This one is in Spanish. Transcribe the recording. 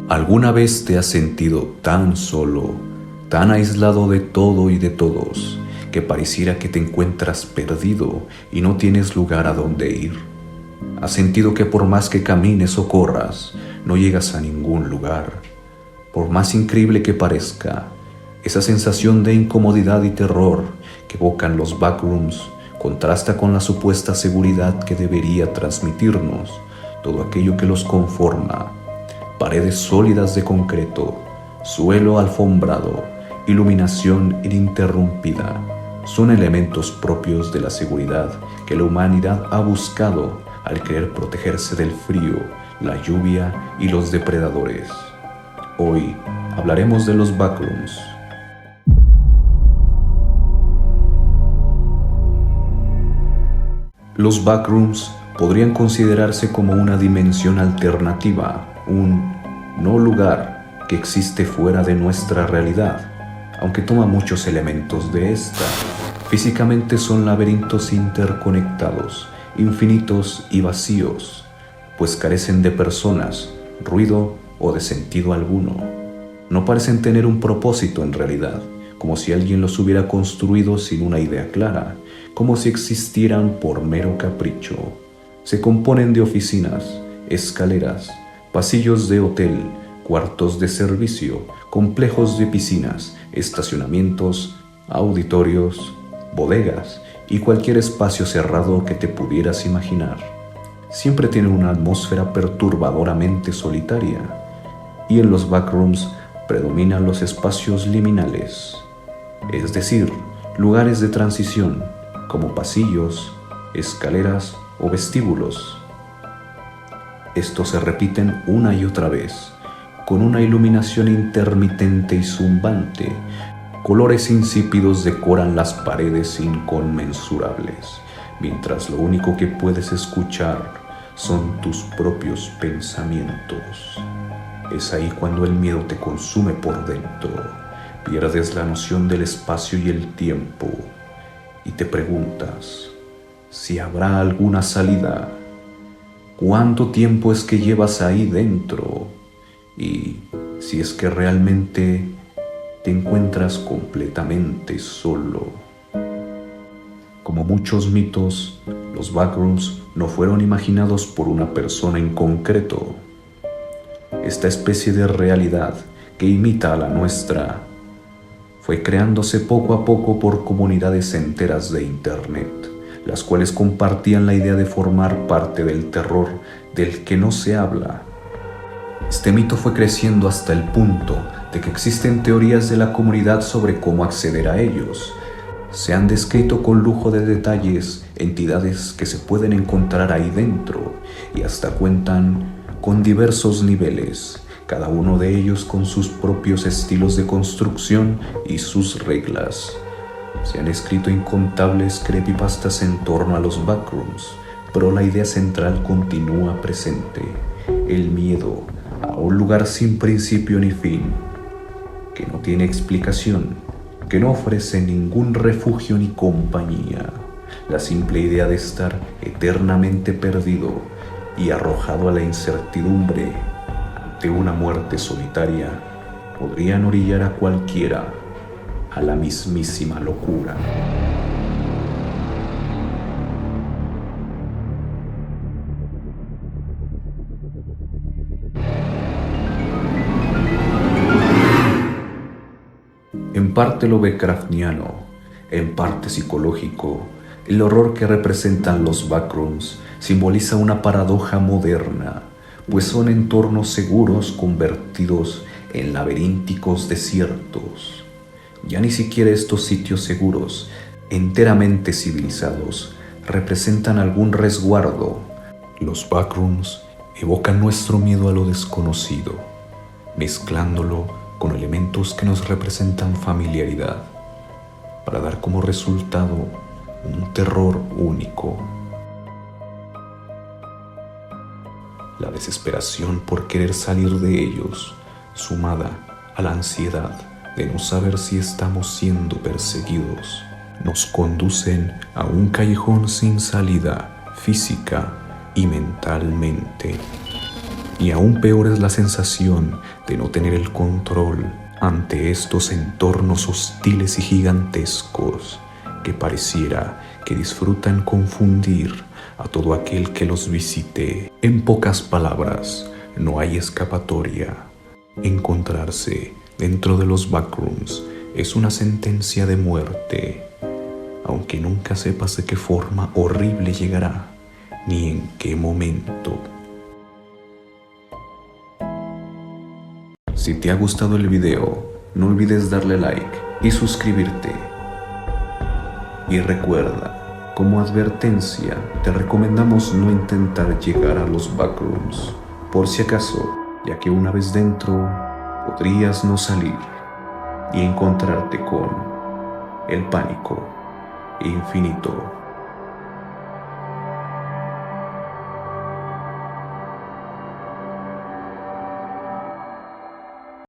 ¿Alguna vez te has sentido tan solo, tan aislado de todo y de todos, que pareciera que te encuentras perdido y no tienes lugar a donde ir? ¿Has sentido que por más que camines o corras, no llegas a ningún lugar? Por más increíble que parezca, esa sensación de incomodidad y terror que evocan los backrooms contrasta con la supuesta seguridad que debería transmitirnos todo aquello que los conforma. Paredes sólidas de concreto, suelo alfombrado, iluminación ininterrumpida, son elementos propios de la seguridad que la humanidad ha buscado al querer protegerse del frío, la lluvia y los depredadores. Hoy hablaremos de los backrooms. Los backrooms podrían considerarse como una dimensión alternativa, un no lugar que existe fuera de nuestra realidad, aunque toma muchos elementos de esta. Físicamente son laberintos interconectados, infinitos y vacíos, pues carecen de personas, ruido o de sentido alguno. No parecen tener un propósito en realidad, como si alguien los hubiera construido sin una idea clara, como si existieran por mero capricho. Se componen de oficinas, escaleras, pasillos de hotel, cuartos de servicio, complejos de piscinas, estacionamientos, auditorios, bodegas y cualquier espacio cerrado que te pudieras imaginar. Siempre tienen una atmósfera perturbadoramente solitaria, y en los backrooms predominan los espacios liminales, es decir, lugares de transición, como pasillos, escaleras o vestíbulos. Estos se repiten una y otra vez, con una iluminación intermitente y zumbante. Colores insípidos decoran las paredes inconmensurables, mientras lo único que puedes escuchar son tus propios pensamientos. Es ahí cuando el miedo te consume por dentro, pierdes la noción del espacio y el tiempo, y te preguntas si habrá alguna salida. ¿Cuánto tiempo es que llevas ahí dentro? Y si es que realmente te encuentras completamente solo. Como muchos mitos, los backrooms no fueron imaginados por una persona en concreto. Esta especie de realidad que imita a la nuestra fue creándose poco a poco por comunidades enteras de Internet, las cuales compartían la idea de formar parte del terror del que no se habla. Este mito fue creciendo hasta el punto de que existen teorías de la comunidad sobre cómo acceder a ellos. Se han descrito con lujo de detalles entidades que se pueden encontrar ahí dentro y hasta cuentan con diversos niveles, cada uno de ellos con sus propios estilos de construcción y sus reglas. Se han escrito incontables creepypastas en torno a los backrooms, pero la idea central continúa presente: el miedo a un lugar sin principio ni fin, que no tiene explicación, que no ofrece ningún refugio ni compañía. La simple idea de estar eternamente perdido y arrojado a la incertidumbre ante una muerte solitaria podrían orillar a cualquiera a la mismísima locura. En parte lovecraftiano, en parte psicológico, el horror que representan los backrooms simboliza una paradoja moderna, pues son entornos seguros convertidos en laberínticos desiertos. Ya ni siquiera estos sitios seguros, enteramente civilizados, representan algún resguardo. Los backrooms evocan nuestro miedo a lo desconocido, mezclándolo con elementos que nos representan familiaridad, para dar como resultado un terror único. La desesperación por querer salir de ellos, sumada a la ansiedad de no saber si estamos siendo perseguidos, nos conducen a un callejón sin salida física y mentalmente. Y aún peor es la sensación de no tener el control ante estos entornos hostiles y gigantescos que pareciera que disfrutan confundir a todo aquel que los visite. En pocas palabras, no hay escapatoria. Encontrarse dentro de los backrooms es una sentencia de muerte, aunque nunca sepas de qué forma horrible llegará, ni en qué momento. Si te ha gustado el video, no olvides darle like y suscribirte. Y recuerda, como advertencia, te recomendamos no intentar llegar a los backrooms, por si acaso, ya que una vez dentro, podrías no salir y encontrarte con el pánico infinito.